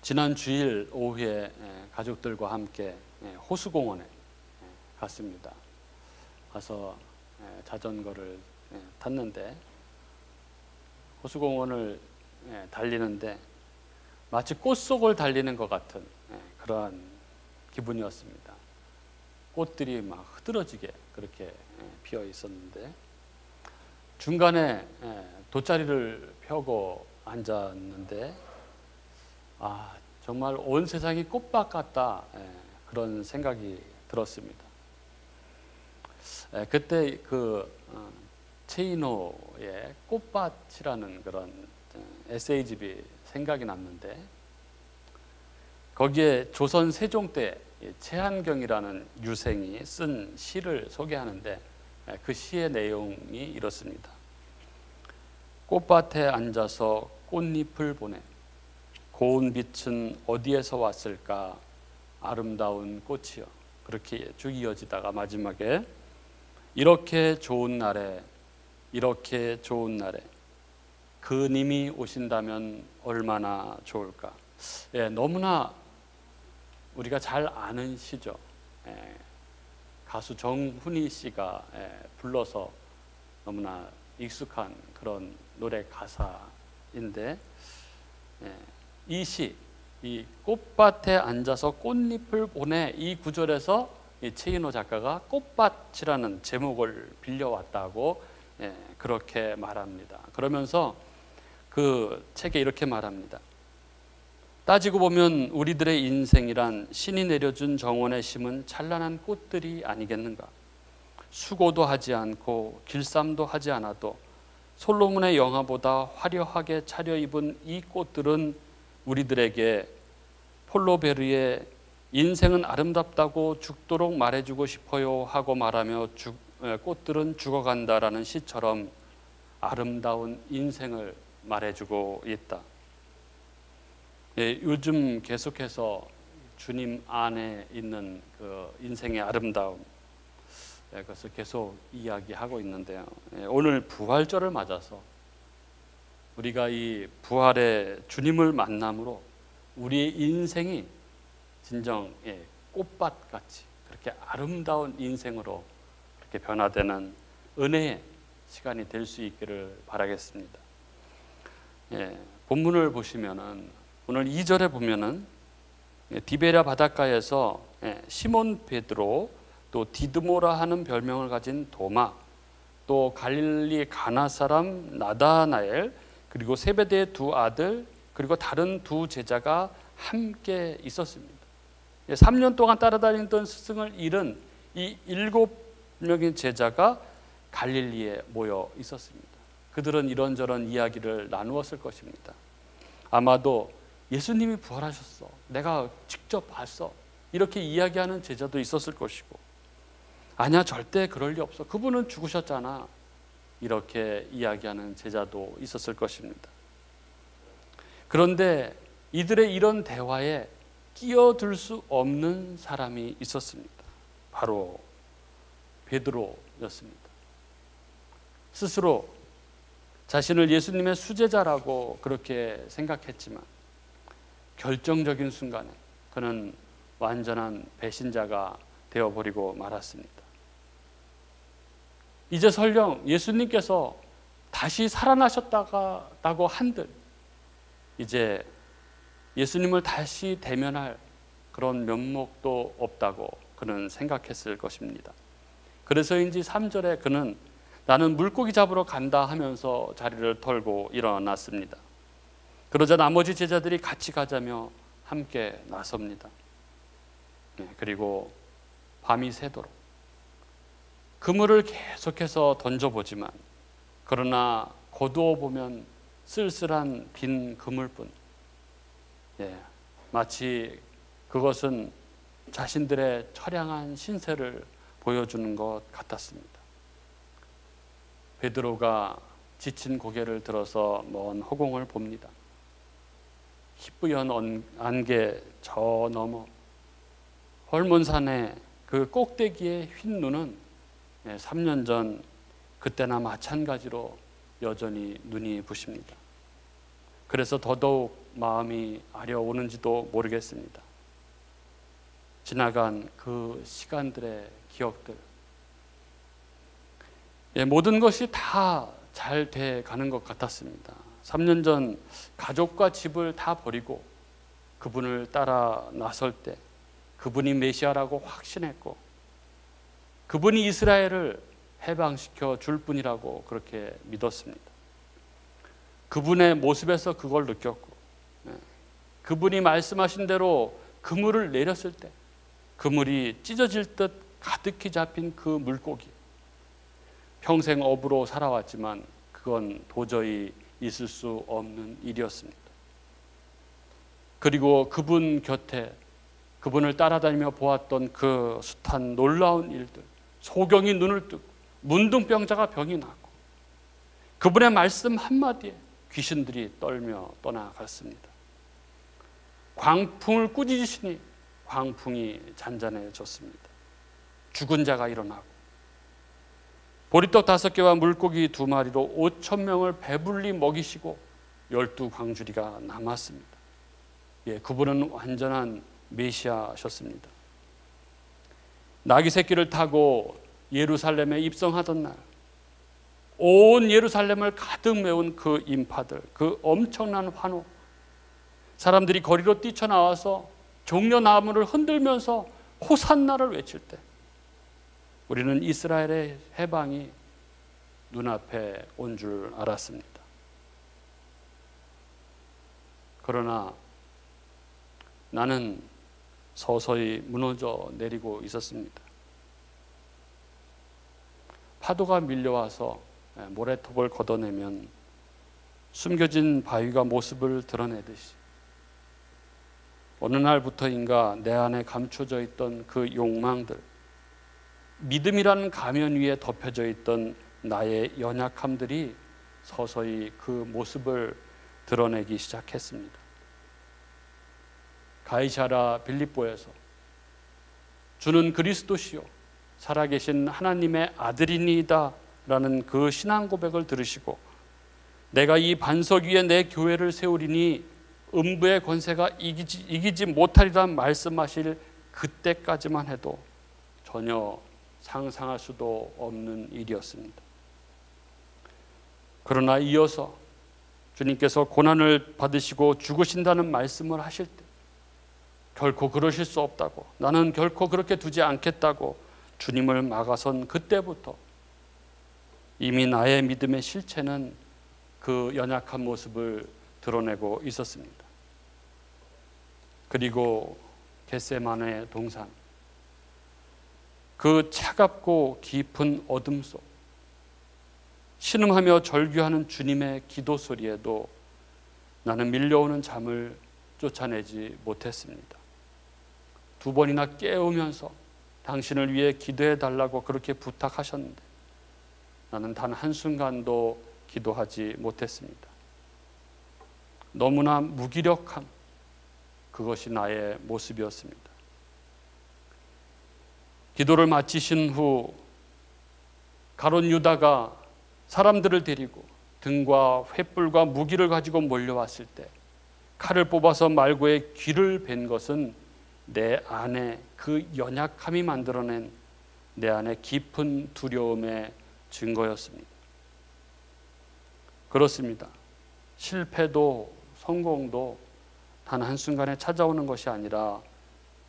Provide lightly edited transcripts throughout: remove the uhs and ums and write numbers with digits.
지난 주일 오후에 가족들과 함께 호수공원에 갔습니다. 가서 자전거를 탔는데 호수공원을 달리는데 마치 꽃 속을 달리는 것 같은 그러한 기분이었습니다. 꽃들이 막 흐드러지게 그렇게 피어 있었는데 중간에 돗자리를 펴고 앉았는데 정말 온 세상이 꽃밭 같다, 그런 생각이 들었습니다. 그때 최인호의 꽃밭이라는 그런 에세이집이 생각이 났는데 거기에 조선 세종 때 최한경이라는 유생이 쓴 시를 소개하는데 그 시의 내용이 이렇습니다. 꽃밭에 앉아서 꽃잎을 보네. 고운 빛은 어디에서 왔을까? 아름다운 꽃이여. 그렇게 쭉 이어지다가 마지막에 이렇게 좋은 날에 그님이 오신다면 얼마나 좋을까. 너무나 우리가 잘 아는 시죠. 가수 정훈이 씨가 불러서 너무나 익숙한 그런 노래 가사인데 이 시, 이 꽃밭에 앉아서 꽃잎을 보내, 이 구절에서 이 최인호 작가가 꽃밭이라는 제목을 빌려왔다고 그렇게 말합니다. 그러면서 그 책에 이렇게 말합니다. 따지고 보면 우리들의 인생이란 신이 내려준 정원에 심은 찬란한 꽃들이 아니겠는가. 수고도 하지 않고 길쌈도 하지 않아도 솔로몬의 영화보다 화려하게 차려입은 이 꽃들은 우리들에게 폴로베르의 인생은 아름답다고 죽도록 말해주고 싶어요 하고 말하며 꽃들은 죽어간다라는 시처럼 아름다운 인생을 말해주고 있다. 요즘 계속해서 주님 안에 있는 그 인생의 아름다움, 그것을 계속 이야기하고 있는데요. 오늘 부활절을 맞아서 우리가 이 부활의 주님을 만남으로 우리의 인생이 진정 꽃밭같이 그렇게 아름다운 인생으로 그렇게 변화되는 은혜의 시간이 될 수 있기를 바라겠습니다. 본문을 보시면은 오늘 2절에 보면은 디베랴 바닷가에서 시몬 베드로, 또 디드모라 하는 별명을 가진 도마, 또 갈릴리 가나 사람 나다나엘, 그리고 세베대의 두 아들, 그리고 다른 두 제자가 함께 있었습니다. 3년 동안 따라다니던 스승을 잃은 이 7명의 제자가 갈릴리에 모여 있었습니다. 그들은 이런저런 이야기를 나누었을 것입니다. 아마도 예수님이 부활하셨어, 내가 직접 봤어, 이렇게 이야기하는 제자도 있었을 것이고, 아니야 절대 그럴 리 없어, 그분은 죽으셨잖아, 이렇게 이야기하는 제자도 있었을 것입니다. 그런데 이들의 이런 대화에 끼어들 수 없는 사람이 있었습니다. 바로 베드로였습니다. 스스로 자신을 예수님의 수제자라고 그렇게 생각했지만 결정적인 순간에 그는 완전한 배신자가 되어버리고 말았습니다. 이제 설령 예수님께서 다시 살아나셨다고 한들 이제 예수님을 다시 대면할 그런 면목도 없다고 그는 생각했을 것입니다. 그래서인지 3절에 그는 나는 물고기 잡으러 간다 하면서 자리를 털고 일어났습니다. 그러자 나머지 제자들이 같이 가자며 함께 나섭니다. 그리고 밤이 새도록 그물을 계속해서 던져보지만 그러나 거두어 보면 쓸쓸한 빈 그물뿐. 마치 그것은 자신들의 처량한 신세를 보여주는 것 같았습니다. 베드로가 지친 고개를 들어서 먼 허공을 봅니다. 희뿌연 안개 저 너머 헐몬산의 그 꼭대기의 흰 눈은 3년 전 그때나 마찬가지로 여전히 눈이 부십니다. 그래서 더더욱 마음이 아려오는지도 모르겠습니다. 지나간 그 시간들의 기억들, 모든 것이 다 잘 돼 가는 것 같았습니다. 3년 전 가족과 집을 다 버리고 그분을 따라 나설 때 그분이 메시아라고 확신했고 그분이 이스라엘을 해방시켜 줄 분이라고 그렇게 믿었습니다. 그분의 모습에서 그걸 느꼈고, 그분이 말씀하신 대로 그물을 내렸을 때 그물이 찢어질 듯 가득히 잡힌 그 물고기, 평생 어부로 살아왔지만 그건 도저히 있을 수 없는 일이었습니다. 그리고 그분 곁에 그분을 따라다니며 보았던 그 숱한 놀라운 일들, 소경이 눈을 뜨고 문둥병자가 병이 나고 그분의 말씀 한마디에 귀신들이 떨며 떠나갔습니다. 광풍을 꾸짖으시니 광풍이 잔잔해졌습니다. 죽은 자가 일어나고 보리떡 5개와 물고기 2마리로 5,000명을 배불리 먹이시고 12광주리가 남았습니다. 그분은 완전한 메시아셨습니다. 나귀 새끼를 타고 예루살렘에 입성하던 날, 온 예루살렘을 가득 메운 그 인파들, 그 엄청난 환호, 사람들이 거리로 뛰쳐나와서 종려나무를 흔들면서 호산나를 외칠 때 우리는 이스라엘의 해방이 눈앞에 온 줄 알았습니다. 그러나 나는 서서히 무너져 내리고 있었습니다. 파도가 밀려와서 모래톱을 걷어내면 숨겨진 바위가 모습을 드러내듯이 어느 날부터인가 내 안에 감춰져 있던 그 욕망들, 믿음이라는 가면 위에 덮여져 있던 나의 연약함들이 서서히 그 모습을 드러내기 시작했습니다. 가이사랴 빌립보에서 주는 그리스도시요 살아계신 하나님의 아들이니이다 라는 그 신앙 고백을 들으시고 내가 이 반석 위에 내 교회를 세우리니 음부의 권세가 이기지 못하리라 말씀하실 그때까지만 해도 전혀 상상할 수도 없는 일이었습니다. 그러나 이어서 주님께서 고난을 받으시고 죽으신다는 말씀을 하실 때 결코 그러실 수 없다고, 나는 결코 그렇게 두지 않겠다고 주님을 막아선 그때부터 이미 나의 믿음의 실체는 그 연약한 모습을 드러내고 있었습니다. 그리고 겟세마네 동산, 그 차갑고 깊은 어둠 속 신음하며 절규하는 주님의 기도 소리에도 나는 밀려오는 잠을 쫓아내지 못했습니다. 2번이나 깨우면서 당신을 위해 기도해 달라고 그렇게 부탁하셨는데 나는 단 한순간도 기도하지 못했습니다. 너무나 무기력함, 그것이 나의 모습이었습니다. 기도를 마치신 후 가룟 유다가 사람들을 데리고 등과 횃불과 무기를 가지고 몰려왔을 때 칼을 뽑아서 말고의 귀를 벤 것은 내 안에 그 연약함이 만들어낸 내 안에 깊은 두려움의 증거였습니다. 그렇습니다. 실패도 성공도 단 한순간에 찾아오는 것이 아니라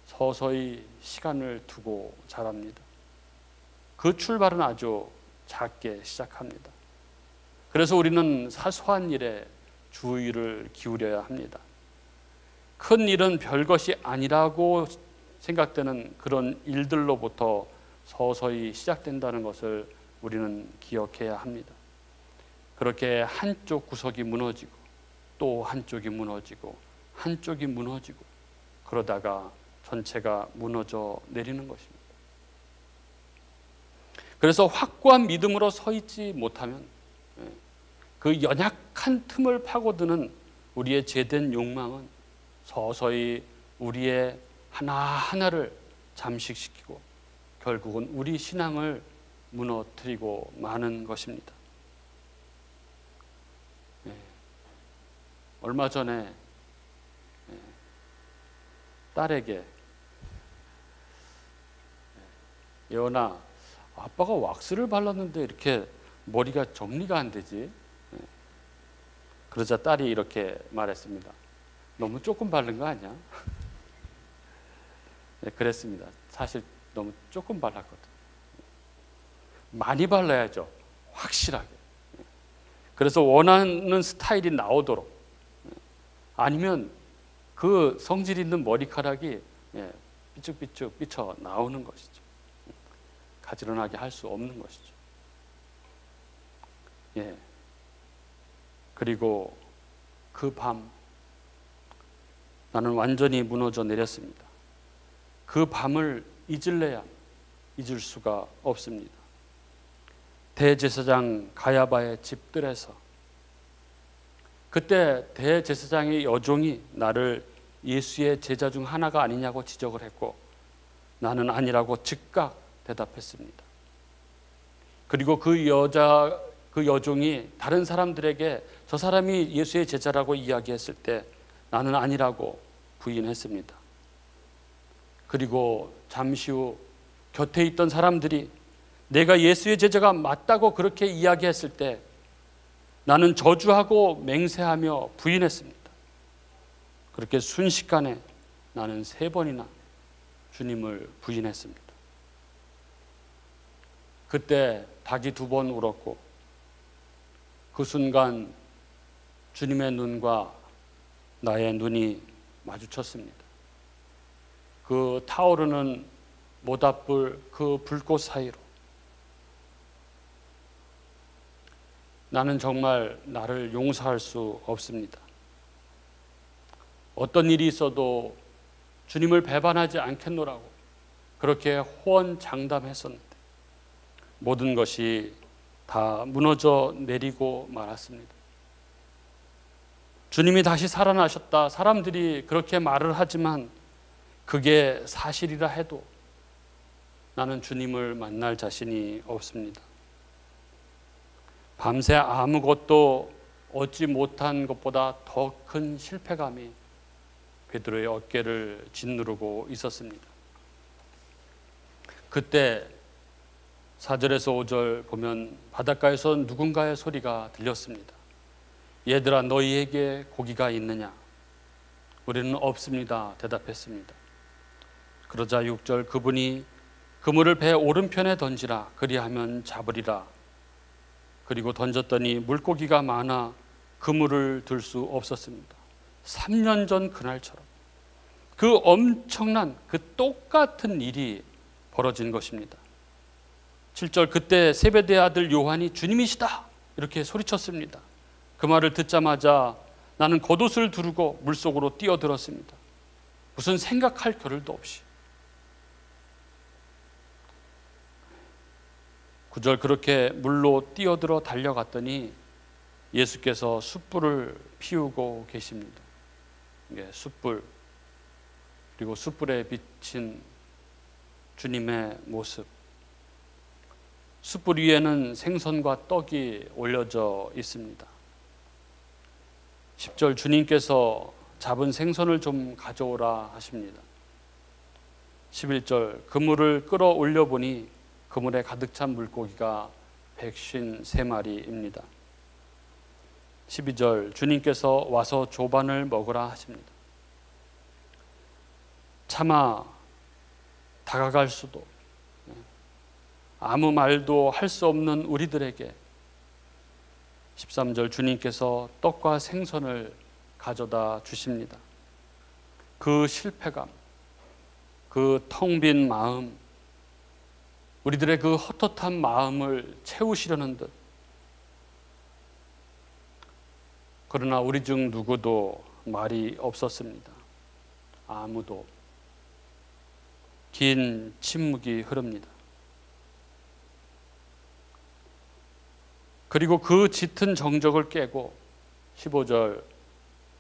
서서히 시간을 두고 자랍니다. 그 출발은 아주 작게 시작합니다. 그래서 우리는 사소한 일에 주의를 기울여야 합니다. 큰 일은 별것이 아니라고 생각되는 그런 일들로부터 서서히 시작된다는 것을 우리는 기억해야 합니다. 그렇게 한쪽 구석이 무너지고 또 한쪽이 무너지고 한쪽이 무너지고 그러다가 전체가 무너져 내리는 것입니다. 그래서 확고한 믿음으로 서 있지 못하면 그 연약한 틈을 파고드는 우리의 죄된 욕망은 서서히 우리의 하나하나를 잠식시키고 결국은 우리 신앙을 무너뜨리고 마는 것입니다. 얼마 전에 딸에게, 예원아, 아빠가 왁스를 발랐는데 이렇게 머리가 정리가 안 되지? 그러자 딸이 이렇게 말했습니다. 너무 조금 바른 거 아니야? 네, 그랬습니다. 사실 너무 조금 발랐거든. 많이 발라야죠. 확실하게. 그래서 원하는 스타일이 나오도록. 아니면 그 성질 있는 머리카락이 삐쭉삐쭉 삐쳐 나오는 것이죠. 가지런하게 할 수 없는 것이죠. 그리고 그 밤 나는 완전히 무너져 내렸습니다. 그 밤을 잊을래야 잊을 수가 없습니다. 대제사장 가야바의 집들에서 그때 대제사장의 여종이 나를 예수의 제자 중 하나가 아니냐고 지적을 했고 나는 아니라고 즉각 대답했습니다. 그리고 그 여종이 다른 사람들에게 저 사람이 예수의 제자라고 이야기했을 때 나는 아니라고 부인했습니다. 그리고 잠시 후 곁에 있던 사람들이 내가 예수의 제자가 맞다고 그렇게 이야기했을 때 나는 저주하고 맹세하며 부인했습니다. 그렇게 순식간에 나는 3번이나 주님을 부인했습니다. 그때 닭이 2번 울었고 그 순간 주님의 눈과 나의 눈이 마주쳤습니다. 그 타오르는 모닥불 그 불꽃 사이로 나는 정말 나를 용서할 수 없습니다. 어떤 일이 있어도 주님을 배반하지 않겠노라고 그렇게 호언장담했었는데 모든 것이 다 무너져 내리고 말았습니다. 주님이 다시 살아나셨다. 사람들이 그렇게 말을 하지만 그게 사실이라 해도 나는 주님을 만날 자신이 없습니다. 밤새 아무것도 얻지 못한 것보다 더 큰 실패감이 베드로의 어깨를 짓누르고 있었습니다. 그때 4절에서 5절 보면 바닷가에서 누군가의 소리가 들렸습니다. 얘들아 너희에게 고기가 있느냐? 우리는 없습니다. 대답했습니다. 그러자 6절 그분이 그물을 배 오른편에 던지라 그리하면 잡으리라. 그리고 던졌더니 물고기가 많아 그물을 들 수 없었습니다. 3년 전 그날처럼 그 엄청난 그 똑같은 일이 벌어진 것입니다. 7절 그때 세베대의 아들 요한이 주님이시다 이렇게 소리쳤습니다. 그 말을 듣자마자 나는 겉옷을 두르고 물속으로 뛰어들었습니다. 무슨 생각할 겨를도 없이. 9절 그렇게 물로 뛰어들어 달려갔더니 예수께서 숯불을 피우고 계십니다. 숯불 그리고 숯불에 비친 주님의 모습. 숯불 위에는 생선과 떡이 올려져 있습니다. 10절 주님께서 잡은 생선을 좀 가져오라 하십니다. 11절 그물을 끌어올려 보니 그물에 가득 찬 물고기가 153마리입니다. 12절 주님께서 와서 조반을 먹으라 하십니다. 차마 다가갈 수도 아무 말도 할 수 없는 우리들에게 13절 주님께서 떡과 생선을 가져다 주십니다. 그 실패감, 그 텅 빈 마음, 우리들의 그 헛헛한 마음을 채우시려는 듯. 그러나 우리 중 누구도 말이 없었습니다. 아무도. 긴 침묵이 흐릅니다. 그리고 그 짙은 정적을 깨고 15절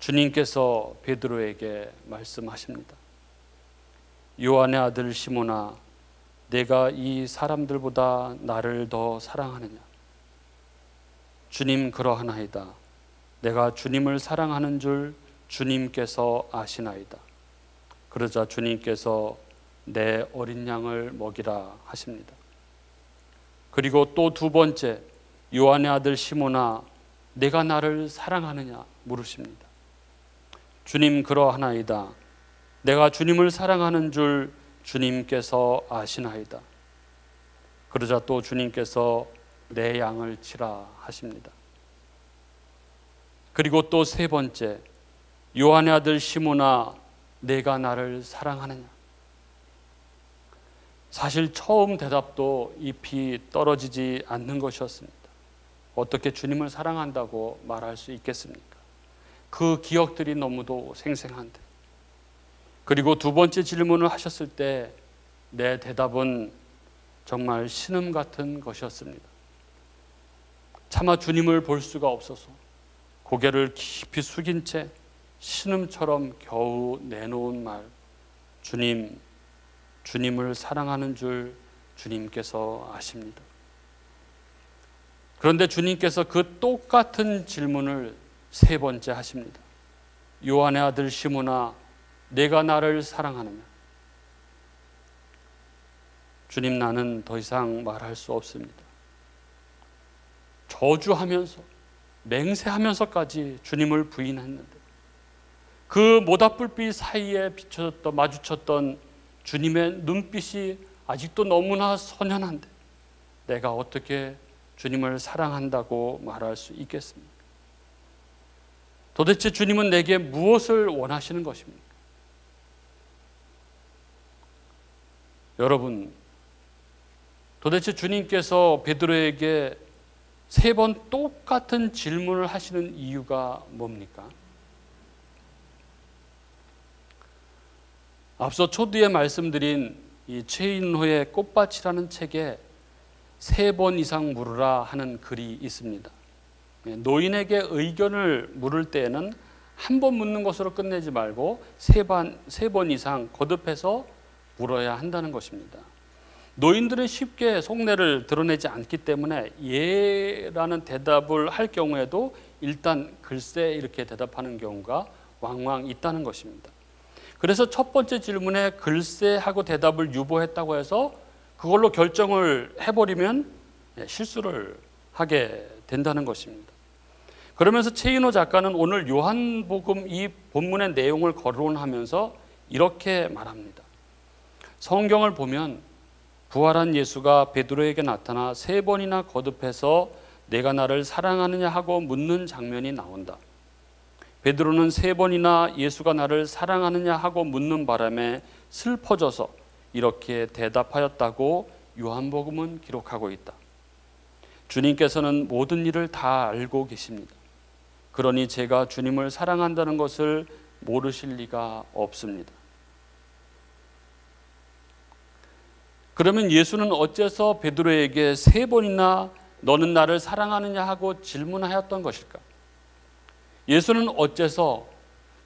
주님께서 베드로에게 말씀하십니다. 요한의 아들 시몬아 내가 이 사람들보다 나를 더 사랑하느냐? 주님 그러하나이다. 내가 주님을 사랑하는 줄 주님께서 아시나이다. 그러자 주님께서 내 어린 양을 먹이라 하십니다. 그리고 또 두 번째, 요한의 아들 시몬아 내가 나를 사랑하느냐 물으십니다. 주님 그러하나이다. 내가 주님을 사랑하는 줄 주님께서 아시나이다. 그러자 또 주님께서 내 양을 치라 하십니다. 그리고 또 세 번째, 요한의 아들 시몬아 내가 나를 사랑하느냐. 사실 처음 대답도 잎이 떨어지지 않는 것이었습니다. 어떻게 주님을 사랑한다고 말할 수 있겠습니까? 그 기억들이 너무도 생생한데. 그리고 두 번째 질문을 하셨을 때 내 대답은 정말 신음 같은 것이었습니다. 차마 주님을 볼 수가 없어서 고개를 깊이 숙인 채 신음처럼 겨우 내놓은 말, 주님을 사랑하는 줄 주님께서 아십니다. 그런데 주님께서 그 똑같은 질문을 세 번째 하십니다. 요한의 아들 시몬아 내가 나를 사랑하느냐. 주님 나는 더 이상 말할 수 없습니다. 저주하면서 맹세하면서까지 주님을 부인했는데 그 모닥불빛 사이에 마주쳤던 주님의 눈빛이 아직도 너무나 선연한데 내가 어떻게 주님을 사랑한다고 말할 수 있겠습니까? 도대체 주님은 내게 무엇을 원하시는 것입니까? 여러분, 도대체 주님께서 베드로에게 세 번 똑같은 질문을 하시는 이유가 뭡니까? 앞서 초두에 말씀드린 이 최인호의 꽃밭이라는 책에 세 번 이상 물으라 하는 글이 있습니다. 노인에게 의견을 물을 때에는 한 번 묻는 것으로 끝내지 말고 세 번 이상 거듭해서 물어야 한다는 것입니다. 노인들은 쉽게 속내를 드러내지 않기 때문에 예라는 대답을 할 경우에도 일단 글쎄 이렇게 대답하는 경우가 왕왕 있다는 것입니다. 그래서 첫 번째 질문에 글쎄 하고 대답을 유보했다고 해서 그걸로 결정을 해버리면 실수를 하게 된다는 것입니다. 그러면서 최인호 작가는 오늘 요한복음 이 본문의 내용을 거론하면서 이렇게 말합니다. 성경을 보면 부활한 예수가 베드로에게 나타나 세 번이나 거듭해서 내가 나를 사랑하느냐 하고 묻는 장면이 나온다. 베드로는 세 번이나 예수가 나를 사랑하느냐 하고 묻는 바람에 슬퍼져서 이렇게 대답하였다고 요한복음은 기록하고 있다. 주님께서는 모든 일을 다 알고 계십니다. 그러니 제가 주님을 사랑한다는 것을 모르실 리가 없습니다. 그러면 예수는 어째서 베드로에게 세 번이나 너는 나를 사랑하느냐 하고 질문하였던 것일까? 예수는 어째서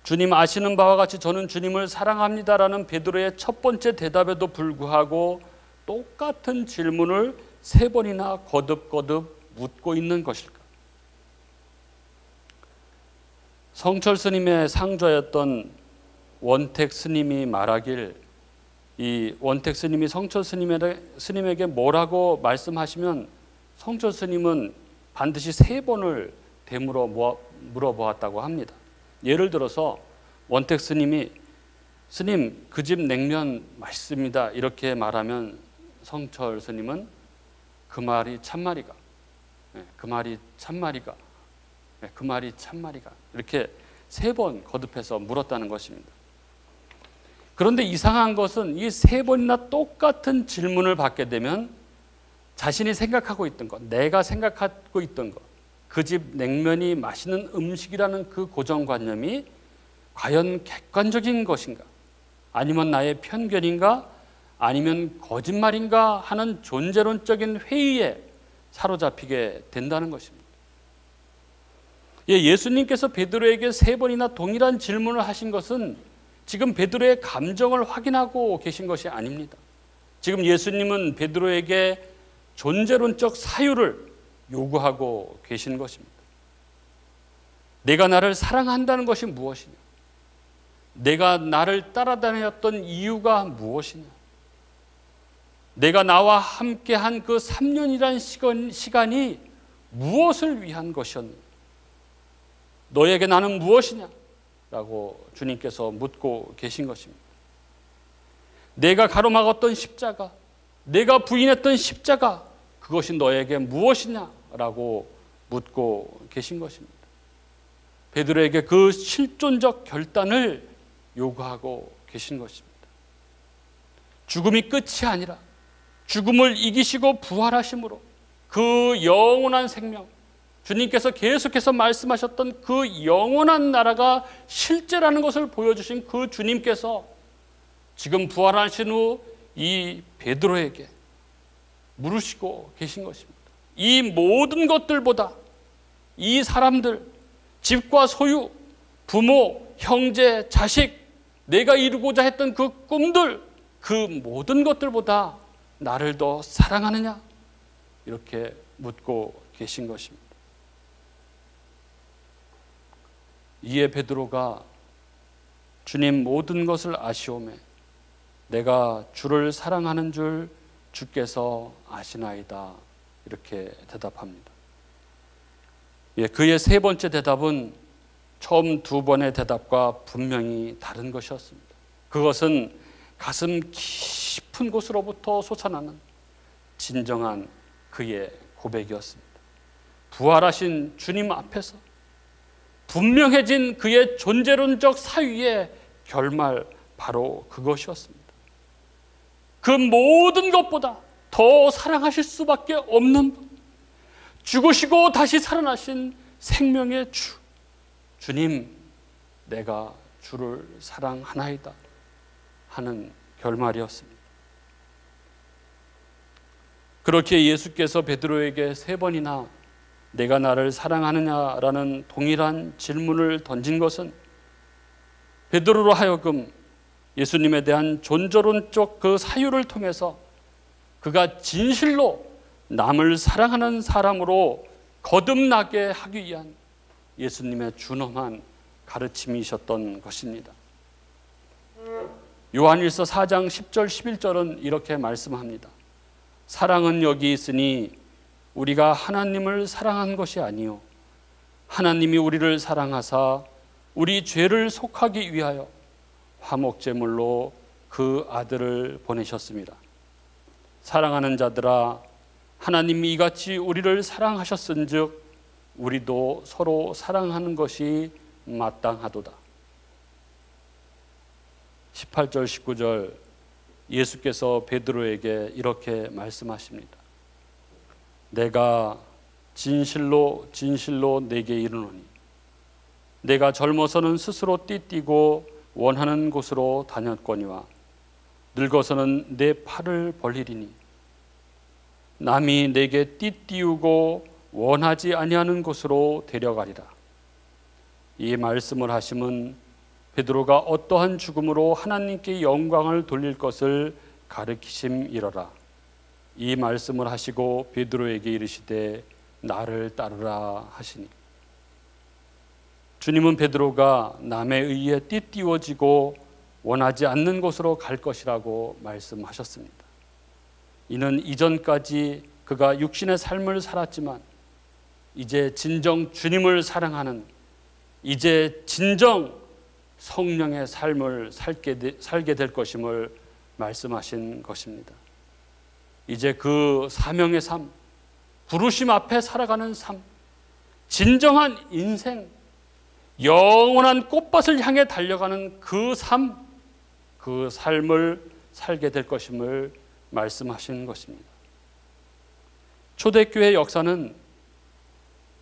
주님 아시는 바와 같이 저는 주님을 사랑합니다라는 베드로의 첫 번째 대답에도 불구하고 똑같은 질문을 세 번이나 거듭거듭 묻고 있는 것일까? 성철 스님의 상좌였던 원택 스님이 말하길 이 원택 스님이 성철 스님에게 뭐라고 말씀하시면 성철 스님은 반드시 세 번을 되물어 물어보았다고 합니다. 예를 들어서 원택 스님이 스님 그 집 냉면 맛있습니다 이렇게 말하면 성철 스님은 그 말이 참말이가 그 말이 참말이가 그 말이 참말이가 이렇게 세 번 거듭해서 물었다는 것입니다. 그런데 이상한 것은 이 세 번이나 똑같은 질문을 받게 되면 자신이 생각하고 있던 것, 내가 생각하고 있던 것, 그 집 냉면이 맛있는 음식이라는 그 고정관념이 과연 객관적인 것인가? 아니면 나의 편견인가? 아니면 거짓말인가? 하는 존재론적인 회의에 사로잡히게 된다는 것입니다. 예수님께서 베드로에게 세 번이나 동일한 질문을 하신 것은 지금 베드로의 감정을 확인하고 계신 것이 아닙니다. 지금 예수님은 베드로에게 존재론적 사유를 요구하고 계신 것입니다. 내가 나를 사랑한다는 것이 무엇이냐? 내가 나를 따라다녔던 이유가 무엇이냐? 내가 나와 함께한 그 3년이란 시간이 무엇을 위한 것이었느냐? 너에게 나는 무엇이냐? 라고 주님께서 묻고 계신 것입니다. 내가 가로막았던 십자가, 내가 부인했던 십자가, 그것이 너에게 무엇이냐? 라고 묻고 계신 것입니다. 베드로에게 그 실존적 결단을 요구하고 계신 것입니다. 죽음이 끝이 아니라 죽음을 이기시고 부활하심으로 그 영원한 생명, 주님께서 계속해서 말씀하셨던 그 영원한 나라가 실제라는 것을 보여주신 그 주님께서 지금 부활하신 후 이 베드로에게 물으시고 계신 것입니다. 이 모든 것들보다 이 사람들, 집과 소유, 부모, 형제, 자식, 내가 이루고자 했던 그 꿈들, 그 모든 것들보다 나를 더 사랑하느냐? 이렇게 묻고 계신 것입니다. 이에 베드로가 주님 모든 것을 아시오매 내가 주를 사랑하는 줄 주께서 아시나이다. 이렇게 대답합니다. 그의 세 번째 대답은 처음 두 번의 대답과 분명히 다른 것이었습니다. 그것은 가슴 깊은 곳으로부터 솟아나는 진정한 그의 고백이었습니다. 부활하신 주님 앞에서 분명해진 그의 존재론적 사유의 결말, 바로 그것이었습니다. 그 모든 것보다 더 사랑하실 수밖에 없는 분, 죽으시고 다시 살아나신 생명의 주, 주님, 내가 주를 사랑하나이다 하는 결말이었습니다. 그렇게 예수께서 베드로에게 세 번이나 내가 나를 사랑하느냐라는 동일한 질문을 던진 것은 베드로로 하여금 예수님에 대한 존재론적 그 사유를 통해서 그가 진실로 남을 사랑하는 사람으로 거듭나게 하기 위한 예수님의 준엄한 가르침이셨던 것입니다. 요한일서 4장 10절 11절은 이렇게 말씀합니다. 사랑은 여기 있으니 우리가 하나님을 사랑한 것이 아니요 하나님이 우리를 사랑하사 우리 죄를 속하기 위하여 화목제물로 그 아들을 보내셨습니다. 사랑하는 자들아, 하나님이 이같이 우리를 사랑하셨은즉 우리도 서로 사랑하는 것이 마땅하도다. 18절 19절 예수께서 베드로에게 이렇게 말씀하십니다. 내가 진실로 진실로 내게 이르노니 내가 젊어서는 스스로 띠띠고 원하는 곳으로 다녔거니와 늙어서는 내 팔을 벌리리니 남이 내게 띠띠우고 원하지 아니하는 곳으로 데려가리라. 이 말씀을 하심은 베드로가 어떠한 죽음으로 하나님께 영광을 돌릴 것을 가르치심이러라. 이 말씀을 하시고 베드로에게 이르시되 나를 따르라 하시니, 주님은 베드로가 남에 의해 띠띠워지고 원하지 않는 곳으로 갈 것이라고 말씀하셨습니다. 이는 이전까지 그가 육신의 삶을 살았지만 이제 진정 주님을 사랑하는, 이제 진정 성령의 삶을 살게 될 것임을 말씀하신 것입니다. 이제 그 사명의 삶, 부르심 앞에 살아가는 삶, 진정한 인생, 영원한 꽃밭을 향해 달려가는 그 삶, 그 삶을 살게 될 것임을 말씀하신 것입니다. 초대교회 역사는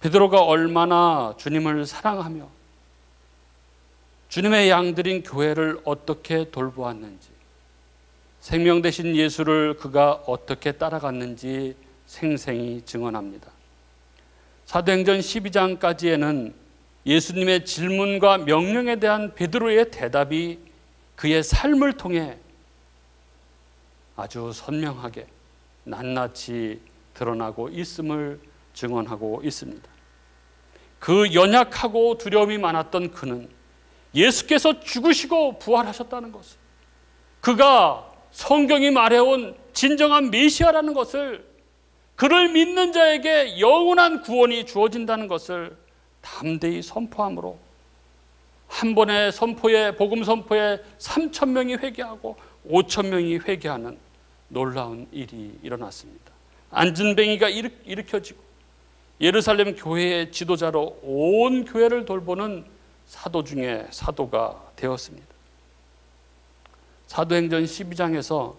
베드로가 얼마나 주님을 사랑하며 주님의 양들인 교회를 어떻게 돌보았는지, 생명 되신 예수를 그가 어떻게 따라갔는지 생생히 증언합니다. 사도행전 12장까지에는 예수님의 질문과 명령에 대한 베드로의 대답이 그의 삶을 통해 아주 선명하게 낱낱이 드러나고 있음을 증언하고 있습니다. 그 연약하고 두려움이 많았던 그는 예수께서 죽으시고 부활하셨다는 것을, 그가 성경이 말해온 진정한 메시아라는 것을, 그를 믿는 자에게 영원한 구원이 주어진다는 것을 담대히 선포함으로 한 번의 선포에, 복음 선포에 3,000명이 회개하고 5,000명이 회개하는 놀라운 일이 일어났습니다. 안진뱅이가 일으켜지고 예루살렘 교회의 지도자로 온 교회를 돌보는 사도 중에 사도가 되었습니다. 사도행전 12장에서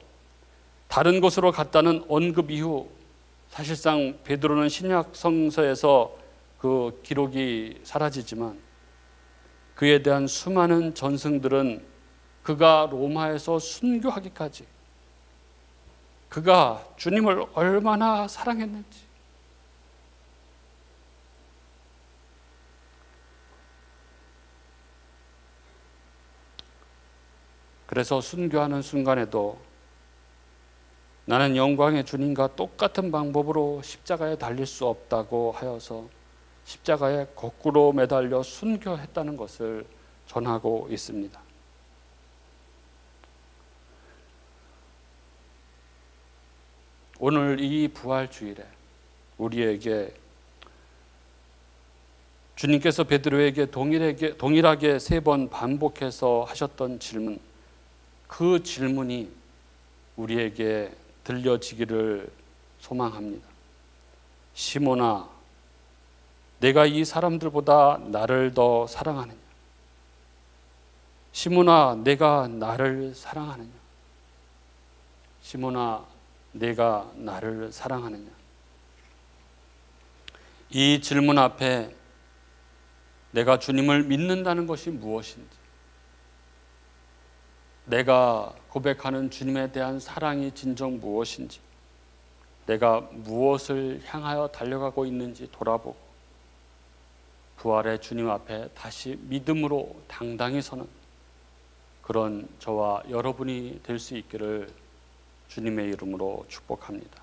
다른 곳으로 갔다는 언급 이후 사실상 베드로는 신약 성서에서 그 기록이 사라지지만 그에 대한 수많은 전승들은 그가 로마에서 순교하기까지 그가 주님을 얼마나 사랑했는지, 그래서 순교하는 순간에도 나는 영광의 주님과 똑같은 방법으로 십자가에 달릴 수 없다고 하여서 십자가에 거꾸로 매달려 순교했다는 것을 전하고 있습니다. 오늘 이 부활주일에 우리에게 주님께서 베드로에게 동일하게 3번 반복해서 하셨던 질문, 그 질문이 우리에게 들려지기를 소망합니다. 시몬아, 내가 이 사람들보다 나를 더 사랑하느냐? 시몬아, 내가 나를 사랑하느냐? 시몬아, 내가 나를 사랑하느냐? 이 질문 앞에 내가 주님을 믿는다는 것이 무엇인지, 내가 고백하는 주님에 대한 사랑이 진정 무엇인지, 내가 무엇을 향하여 달려가고 있는지 돌아보고 부활의 주님 앞에 다시 믿음으로 당당히 서는 그런 저와 여러분이 될 수 있기를 주님의 이름으로 축복합니다.